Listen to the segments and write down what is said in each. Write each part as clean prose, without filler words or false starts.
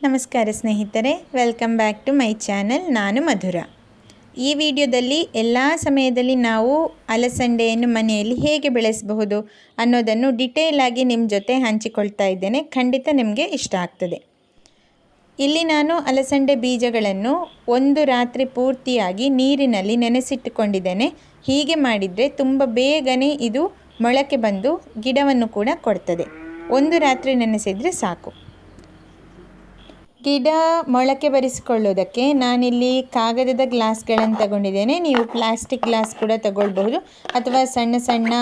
ನಮಸ್ಕಾರ ಸ್ನೇಹಿತರೆ, welcome back to my channel. ನಾನು ಮಧುರ. ಈ ವಿಡಿಯೋದಲ್ಲಿ ಎಲ್ಲ ಸಮಯದಲ್ಲಿ ನಾವು ಅಲಸಂದೆಯನ್ನು ಮನೆಯಲ್ಲಿ ಹೇಗೆ ಬೆಳೆಸಬಹುದು ಅನ್ನೋದನ್ನು ಡಿಟೇಲ್ ಆಗಿ ನಿಮ್ಮ ಜೊತೆ ಹಂಚಿಕೊಳ್ತಾ ಇದ್ದೇನೆ. ಖಂಡಿತ ನಿಮಗೆ ಇಷ್ಟ ಆಗ್ತದೆ. ಇಲ್ಲಿ ನಾನು ಅಲಸಂದೆ ಬೀಜಗಳನ್ನು ಒಂದು ರಾತ್ರಿ ಪೂರ್ತಿಯಾಗಿ ನೀರಿನಲ್ಲಿ ನೆನೆಸಿಟ್ಟುಕೊಂಡಿದ್ದೇನೆ. ಹೀಗೆ ಮಾಡಿದರೆ ತುಂಬ ಬೇಗನೆ ಇದು ಮೊಳಕೆ ಬಂದು ಗಿಡವನ್ನು ಕೂಡ ಕೊಡ್ತದೆ. ಒಂದು ರಾತ್ರಿ ನೆನೆಸಿದರೆ ಸಾಕು. ಗಿಡ ಮೊಳಕೆ ಬರಿಸಿಕೊಳ್ಳೋದಕ್ಕೆ ನಾನಿಲ್ಲಿ ಕಾಗದದ ಗ್ಲಾಸ್ಗಳನ್ನು ತಗೊಂಡಿದ್ದೇನೆ. ನೀವು ಪ್ಲಾಸ್ಟಿಕ್ ಗ್ಲಾಸ್ ಕೂಡ ತಗೊಳ್ಬಹುದು, ಅಥವಾ ಸಣ್ಣ ಸಣ್ಣ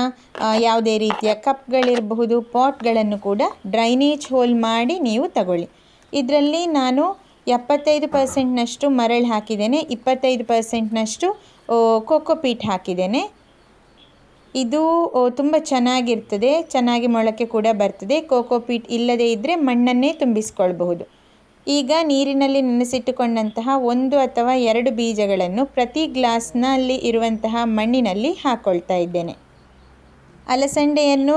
ಯಾವುದೇ ರೀತಿಯ ಕಪ್ಗಳಿರಬಹುದು, ಪಾಟ್ಗಳನ್ನು ಕೂಡ ಡ್ರೈನೇಜ್ ಹೋಲ್ ಮಾಡಿ ನೀವು ತಗೊಳ್ಳಿ. ಇದರಲ್ಲಿ ನಾನು 75% ಮರಳು ಹಾಕಿದ್ದೇನೆ, 25% ಕೋಕೋಪೀಟ್ ಹಾಕಿದ್ದೇನೆ. ಇದು ತುಂಬ ಚೆನ್ನಾಗಿರ್ತದೆ, ಚೆನ್ನಾಗಿ ಮೊಳಕೆ ಕೂಡ ಬರ್ತದೆ. ಕೋಕೋಪೀಟ್ ಇಲ್ಲದೇ ಇದ್ದರೆ ಮಣ್ಣನ್ನೇ ತುಂಬಿಸ್ಕೊಳ್ಬಹುದು. ಈಗ ನೀರಿನಲ್ಲಿ ನೆನೆಸಿಟ್ಟುಕೊಂಡಂತಹ 1 ಅಥವಾ 2 ಬೀಜಗಳನ್ನು ಪ್ರತಿ ಗ್ಲಾಸ್ನಲ್ಲಿ ಇರುವಂತಹ ಮಣ್ಣಿನಲ್ಲಿ ಹಾಕ್ಕೊಳ್ತಾ ಇದ್ದೇನೆ. ಅಲಸಂದೆಯನ್ನು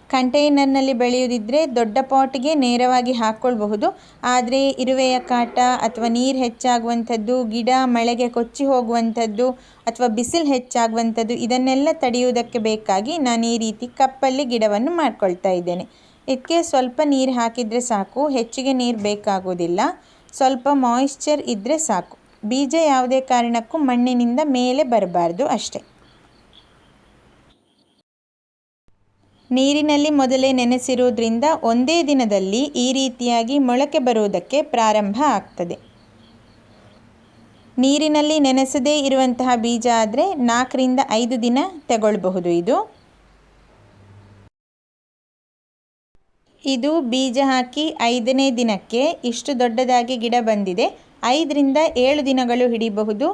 ಕಂಟೈನರ್ನಲ್ಲಿ ಬೆಳೆಯುವುದಿದ್ದರೆ ದೊಡ್ಡ ಪಾಟಿಗೆ ನೇರವಾಗಿ ಹಾಕ್ಕೊಳ್ಬಹುದು. ಆದರೆ ಇರುವೆಯ ಕಾಟ ಅಥವಾ ನೀರು ಹೆಚ್ಚಾಗುವಂಥದ್ದು, ಗಿಡ ಮಳೆಗೆ ಕೊಚ್ಚಿ ಹೋಗುವಂಥದ್ದು ಅಥವಾ ಬಿಸಿಲು ಹೆಚ್ಚಾಗುವಂಥದ್ದು, ಇದನ್ನೆಲ್ಲ ತಡೆಯುವುದಕ್ಕೆ ಬೇಕಾಗಿ ನಾನು ಈ ರೀತಿ ಕಪ್ಪಲ್ಲಿ ಗಿಡವನ್ನು ಮಾಡ್ಕೊಳ್ತಾ ಇದ್ದೇನೆ. ಇದಕ್ಕೆ ಸ್ವಲ್ಪ ನೀರು ಹಾಕಿದರೆ ಸಾಕು, ಹೆಚ್ಚಿಗೆ ನೀರು ಬೇಕಾಗೋದಿಲ್ಲ. ಸ್ವಲ್ಪ ಮಾಯಿಶ್ಚರ್ ಇದ್ದರೆ ಸಾಕು. ಬೀಜ ಯಾವುದೇ ಕಾರಣಕ್ಕೂ ಮಣ್ಣಿನಿಂದ ಮೇಲೆ ಬರಬಾರ್ದು ಅಷ್ಟೇ. ನೀರಿನಲ್ಲಿ ಮೊದಲೇ ನೆನೆಸಿರುವುದರಿಂದ ಒಂದೇ ದಿನದಲ್ಲಿ ಈ ರೀತಿಯಾಗಿ ಮೊಳಕೆ ಬರುವುದಕ್ಕೆ ಪ್ರಾರಂಭ ಆಗ್ತದೆ. ನೀರಿನಲ್ಲಿ ನೆನೆಸದೇ ಇರುವಂತಹ ಬೀಜ ಆದರೆ 4 ರಿಂದ 5 ದಿನ ತಗೊಳ್ಬಹುದು. ಇದು ಬೀಜ ಹಾಕಿ 5ನೇ ದಿನಕ್ಕೆ ಇಷ್ಟು ದೊಡ್ಡದಾಗಿ ಗಿಡ ಬಂದಿದೆ. 5 ರಿಂದ 7 ದಿನಗಳು ಹಿಡಿಬಹುದು.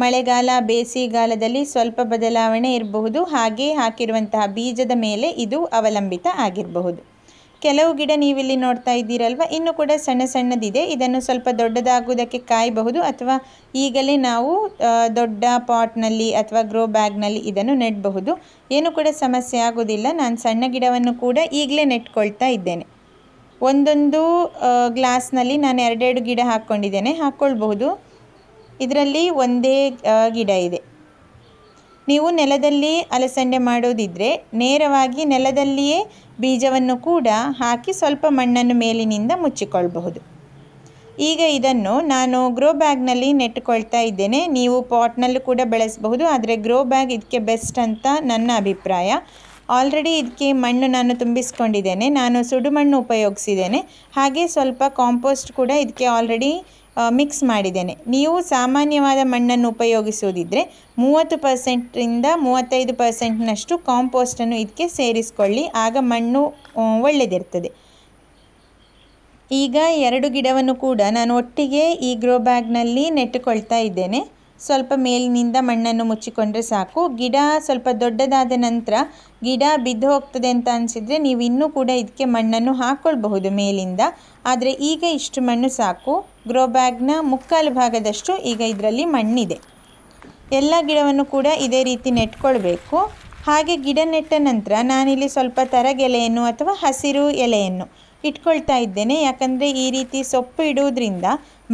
ಮಳೆಗಾಲ ಬೇಸಿಗೆಗಾಲದಲ್ಲಿ ಸ್ವಲ್ಪ ಬದಲಾವಣೆ ಇರಬಹುದು. ಹಾಗೆ ಹಾಕಿರುವಂತಹ ಬೀಜದ ಮೇಲೆ ಇದು ಅವಲಂಬಿತ ಆಗಿರಬಹುದು. ಕೆಲವು ಗಿಡ ನೀವಿಲ್ಲಿ ನೋಡ್ತಾ ಇದ್ದೀರಲ್ವ, ಇನ್ನೂ ಕೂಡ ಸಣ್ಣ ಸಣ್ಣದಿದೆ. ಇದನ್ನು ಸ್ವಲ್ಪ ದೊಡ್ಡದಾಗುವುದಕ್ಕೆ ಕಾಯಬಹುದು, ಅಥವಾ ಈಗಲೇ ನಾವು ದೊಡ್ಡ ಪಾಟ್ನಲ್ಲಿ ಅಥವಾ ಗ್ರೋ ಬ್ಯಾಗ್ನಲ್ಲಿ ಇದನ್ನು ನೆಡಬಹುದು. ಏನು ಕೂಡ ಸಮಸ್ಯೆ ಆಗೋದಿಲ್ಲ. ನಾನು ಸಣ್ಣ ಗಿಡವನ್ನು ಕೂಡ ಈಗಲೇ ನೆಟ್ಕೊಳ್ತಾ ಇದ್ದೇನೆ. ಒಂದೊಂದು ಗ್ಲಾಸ್ನಲ್ಲಿ ನಾನು 2 ಗಿಡ ಹಾಕ್ಕೊಳ್ಬಹುದು. ಇದರಲ್ಲಿ ಒಂದೇ ಗಿಡ ಇದೆ. ನೀವು ನೆಲದಲ್ಲಿ ಅಲಸಂದೆ ಮಾಡೋದಿದ್ದರೆ ನೇರವಾಗಿ ನೆಲದಲ್ಲಿಯೇ ಬೀಜವನ್ನು ಕೂಡ ಹಾಕಿ ಸ್ವಲ್ಪ ಮಣ್ಣನ್ನು ಮೇಲಿನಿಂದ ಮುಚ್ಚಿಕೊಳ್ಬಹುದು. ಈಗ ಇದನ್ನು ನಾನು ಗ್ರೋ ಬ್ಯಾಗ್ನಲ್ಲಿ ನೆಟ್ಟುಕೊಳ್ತಾ ಇದ್ದೇನೆ. ನೀವು ಪಾಟ್ನಲ್ಲೂ ಕೂಡ ಬೆಳೆಸಬಹುದು, ಆದರೆ ಗ್ರೋ ಬ್ಯಾಗ್ ಇದಕ್ಕೆ ಬೆಸ್ಟ್ ಅಂತ ನನ್ನ ಅಭಿಪ್ರಾಯ. ಆಲ್ರೆಡಿ ಇದಕ್ಕೆ ಮಣ್ಣು ನಾನು ತುಂಬಿಸ್ಕೊಂಡಿದ್ದೇನೆ. ನಾನು ಸುಡುಮಣ್ಣು ಉಪಯೋಗಿಸಿದ್ದೇನೆ. ಹಾಗೆ ಸ್ವಲ್ಪ ಕಾಂಪೋಸ್ಟ್ ಕೂಡ ಇದಕ್ಕೆ ಆಲ್ರೆಡಿ ಮಿಕ್ಸ್ ಮಾಡಿದ್ದೇನೆ. ನೀವು ಸಾಮಾನ್ಯವಾದ ಮಣ್ಣನ್ನು ಉಪಯೋಗಿಸುವುದಿದ್ದರೆ 30% ರಿಂದ 35% ಕಾಂಪೋಸ್ಟನ್ನು ಇದಕ್ಕೆ ಸೇರಿಸಿಕೊಳ್ಳಿ. ಆಗ ಮಣ್ಣು ಒಳ್ಳೆಯದಿರ್ತದೆ. ಈಗ 2 ಗಿಡವನ್ನು ಕೂಡ ನಾನು ಒಟ್ಟಿಗೆ ಈ ಗ್ರೋ ಬ್ಯಾಗ್ನಲ್ಲಿ ನೆಟ್ಟುಕೊಳ್ತಾ ಇದ್ದೇನೆ. ಸ್ವಲ್ಪ ಮೇಲಿನಿಂದ ಮಣ್ಣನ್ನು ಮುಚ್ಚಿಕೊಂಡ್ರೆ ಸಾಕು. ಗಿಡ ಸ್ವಲ್ಪ ದೊಡ್ಡದಾದ ನಂತರ ಗಿಡ ಬಿದ್ದು ಹೋಗ್ತದೆ ಅಂತ ಅನಿಸಿದರೆ ನೀವು ಇನ್ನೂ ಕೂಡ ಇದಕ್ಕೆ ಮಣ್ಣನ್ನು ಹಾಕ್ಕೊಳ್ಬಹುದು ಮೇಲಿಂದ. ಆದರೆ ಈಗ ಇಷ್ಟು ಮಣ್ಣು ಸಾಕು. ಗ್ರೋ ಬ್ಯಾಗ್ನ 3/4 ಭಾಗದಷ್ಟು ಈಗ ಇದರಲ್ಲಿ ಮಣ್ಣಿದೆ. ಎಲ್ಲ ಗಿಡವನ್ನು ಕೂಡ ಇದೇ ರೀತಿ ನೆಟ್ಕೊಳ್ಬೇಕು. ಹಾಗೆ ಗಿಡ ನೆಟ್ಟ ನಂತರ ನಾನಿಲ್ಲಿ ಸ್ವಲ್ಪ ತರಗೆಲೆಯನ್ನು ಅಥವಾ ಹಸಿರು ಎಲೆಯನ್ನು ಇಟ್ಕೊಳ್ತಾ ಇದ್ದೇನೆ. ಯಾಕಂದರೆ ಈ ರೀತಿ ಸೊಪ್ಪು ಇಡುವುದರಿಂದ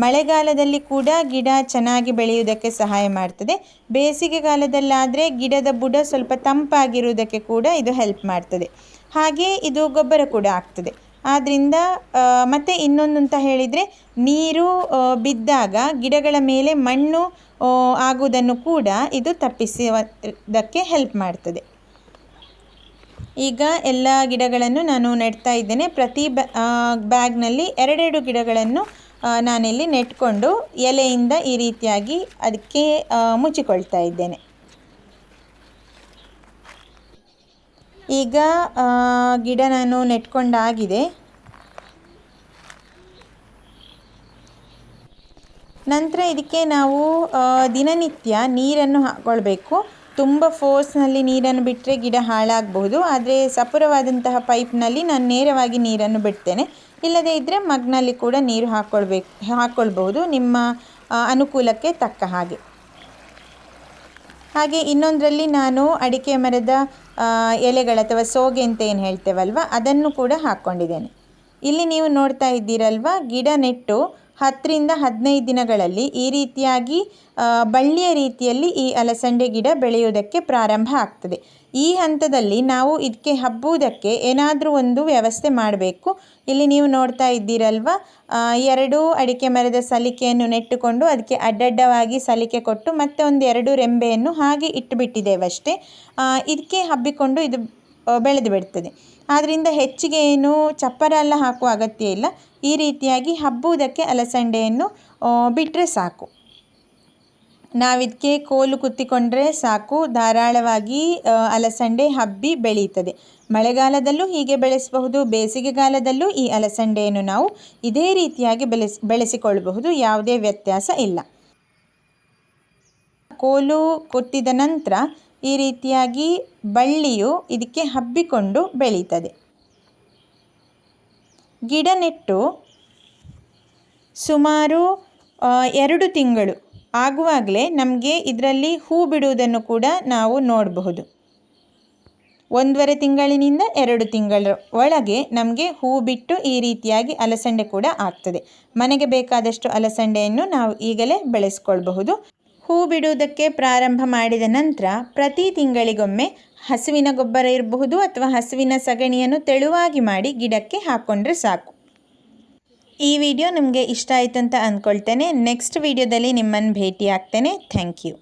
ಮಳೆಗಾಲದಲ್ಲಿ ಕೂಡ ಗಿಡ ಚೆನ್ನಾಗಿ ಬೆಳೆಯುವುದಕ್ಕೆ ಸಹಾಯ ಮಾಡ್ತದೆ. ಬೇಸಿಗೆಗಾಲದಲ್ಲಾದರೆ ಗಿಡದ ಬುಡ ಸ್ವಲ್ಪ ತಂಪಾಗಿರುವುದಕ್ಕೆ ಕೂಡ ಇದು ಹೆಲ್ಪ್ ಮಾಡ್ತದೆ. ಹಾಗೆ ಇದು ಗೊಬ್ಬರ ಕೂಡ ಆಗ್ತದೆ. ಆದ್ದರಿಂದ ಮತ್ತು ಇನ್ನೊಂದು ಅಂತ ಹೇಳಿದರೆ, ನೀರು ಬಿದ್ದಾಗ ಗಿಡಗಳ ಮೇಲೆ ಮಣ್ಣು ಆಗುವುದನ್ನು ಕೂಡ ಇದು ತಪ್ಪಿಸುವುದಕ್ಕೆ ಹೆಲ್ಪ್ ಮಾಡ್ತದೆ. ಈಗ ಎಲ್ಲ ಗಿಡಗಳನ್ನು ನಾನು ನೆಡ್ತಾ ಇದ್ದೇನೆ. ಪ್ರತಿ ಬ್ಯಾಗ್ನಲ್ಲಿ 2 ಗಿಡಗಳನ್ನು ನಾನಿಲ್ಲಿ ನೆಟ್ಕೊಂಡು ಎಲೆಯಿಂದ ಈ ರೀತಿಯಾಗಿ ಅದಕ್ಕೆ ಮುಚ್ಚಿಕೊಳ್ತಾ ಇದ್ದೇನೆ. ಈಗ ಗಿಡ ನಾನು ನೆಟ್ಕೊಂಡಾಗಿದೆ. ನಂತರ ಇದಕ್ಕೆ ನಾವು ದಿನನಿತ್ಯ ನೀರನ್ನು ಹಾಕ್ಕೊಳ್ಬೇಕು. ತುಂಬ ಫೋರ್ಸ್ನಲ್ಲಿ ನೀರನ್ನು ಬಿಟ್ಟರೆ ಗಿಡ ಹಾಳಾಗಬಹುದು. ಆದರೆ ಸಪೂರವಾದಂತಹ ಪೈಪ್ನಲ್ಲಿ ನಾನು ನೇರವಾಗಿ ನೀರನ್ನು ಬಿಡ್ತೇನೆ. ಇಲ್ಲದೇ ಇದ್ದರೆ ಮಗ್ನಲ್ಲಿ ಕೂಡ ನೀರು ಹಾಕ್ಕೊಳ್ಬಹುದು, ನಿಮ್ಮ ಅನುಕೂಲಕ್ಕೆ ತಕ್ಕ ಹಾಗೆ. ಹಾಗೆ ಇನ್ನೊಂದರಲ್ಲಿ ನಾನು ಅಡಿಕೆ ಮರದ ಎಲೆಗಳು ಅಥವಾ ಸೋಗೆ ಅಂತ ಏನು ಹೇಳ್ತೇವಲ್ವ, ಅದನ್ನು ಕೂಡ ಹಾಕ್ಕೊಂಡಿದ್ದೇನೆ. ಇಲ್ಲಿ ನೀವು ನೋಡ್ತಾ ಇದ್ದೀರಲ್ವ, ಗಿಡ ನೆಟ್ಟು 10ರಿಂದ 15 ದಿನಗಳಲ್ಲಿ ಈ ರೀತಿಯಾಗಿ ಬಳ್ಳಿಯ ರೀತಿಯಲ್ಲಿ ಈ ಅಲಸಂಡೆ ಗಿಡ ಬೆಳೆಯುವುದಕ್ಕೆ ಪ್ರಾರಂಭ ಆಗ್ತದೆ. ಈ ಹಂತದಲ್ಲಿ ನಾವು ಇದಕ್ಕೆ ಹಬ್ಬುವುದಕ್ಕೆ ಏನಾದರೂ ಒಂದು ವ್ಯವಸ್ಥೆ ಮಾಡಬೇಕು. ಇಲ್ಲಿ ನೀವು ನೋಡ್ತಾ ಇದ್ದೀರಲ್ವ, 2 ಅಡಿಕೆ ಮರದ ಸಲಿಕೆಯನ್ನು ನೆಟ್ಟುಕೊಂಡು ಅದಕ್ಕೆ ಅಡ್ಡಡ್ಡವಾಗಿ ಸಲಿಕೆ ಕೊಟ್ಟು ಮತ್ತೆ ಒಂದು 2 ರೆಂಬೆಯನ್ನು ಹಾಗೆ ಇಟ್ಟುಬಿಟ್ಟಿದ್ದೇವಷ್ಟೇ. ಇದಕ್ಕೆ ಹಬ್ಬಿಕೊಂಡು ಇದು ಬೆಳೆದು ಬಿಡ್ತದೆ. ಆದ್ದರಿಂದ ಹೆಚ್ಚಿಗೆ ಏನು ಚಪ್ಪರ ಎಲ್ಲ ಹಾಕುವ ಅಗತ್ಯ ಇಲ್ಲ. ಈ ರೀತಿಯಾಗಿ ಹಬ್ಬುವುದಕ್ಕೆ ಅಲಸಂಡೆಯನ್ನು ಬಿಟ್ಟರೆ ಸಾಕು. ನಾವಿದಕ್ಕೆ ಕೋಲು ಕುತ್ತಿಕೊಂಡ್ರೆ ಸಾಕು, ಧಾರಾಳವಾಗಿ ಅಲಸಂಡೆ ಹಬ್ಬಿ ಬೆಳೀತದೆ. ಮಳೆಗಾಲದಲ್ಲೂ ಹೀಗೆ ಬೆಳೆಸಬಹುದು, ಬೇಸಿಗೆಗಾಲದಲ್ಲೂ ಈ ಅಲಸಂಡೆಯನ್ನು ನಾವು ಇದೇ ರೀತಿಯಾಗಿ ಬೆಳೆಸಿಕೊಳ್ಳಬಹುದು. ಯಾವುದೇ ವ್ಯತ್ಯಾಸ ಇಲ್ಲ. ಕೋಲು ಕುತ್ತಿದ ನಂತರ ಈ ರೀತಿಯಾಗಿ ಬಳ್ಳಿಯು ಇದಕ್ಕೆ ಹಬ್ಬಿಕೊಂಡು ಬೆಳೀತದೆ. ಗಿಡ ನೆಟ್ಟು ಸುಮಾರು 2 ತಿಂಗಳು ಆಗುವಾಗಲೇ ನಮಗೆ ಇದರಲ್ಲಿ ಹೂ ಬಿಡುವುದನ್ನು ಕೂಡ ನಾವು ನೋಡಬಹುದು. 1.5 ತಿಂಗಳಿನಿಂದ 2 ತಿಂಗಳ ಒಳಗೆ ನಮಗೆ ಹೂ ಬಿಟ್ಟು ಈ ರೀತಿಯಾಗಿ ಅಲಸಂಡೆ ಕೂಡ ಆಗ್ತದೆ. ಮನೆಗೆ ಬೇಕಾದಷ್ಟು ಅಲಸಂಡೆಯನ್ನು ನಾವು ಈಗಲೇ ಬೆಳೆಸ್ಕೊಳ್ಬಹುದು. ಹೂ ಬಿಡುವುದಕ್ಕೆ ಪ್ರಾರಂಭ ಮಾಡಿದ ನಂತರ ಪ್ರತಿ ತಿಂಗಳಿಗೊಮ್ಮೆ ಹಸುವಿನ ಗೊಬ್ಬರ ಇರಬಹುದು ಅಥವಾ ಹಸುವಿನ ಸಗಣಿಯನ್ನು ತೆಳುವಾಗಿ ಮಾಡಿ ಗಿಡಕ್ಕೆ ಹಾಕ್ಕೊಂಡ್ರೆ ಸಾಕು. ಈ ವಿಡಿಯೋ ನಿಮಗೆ ಇಷ್ಟ ಆಯಿತು ಅಂತ ಅಂದ್ಕೊಳ್ತೇನೆ. ನೆಕ್ಸ್ಟ್ ವಿಡಿಯೋದಲ್ಲಿ ನಿಮ್ಮನ್ನು ಭೇಟಿ ಆಗ್ತೇನೆ. Thank you.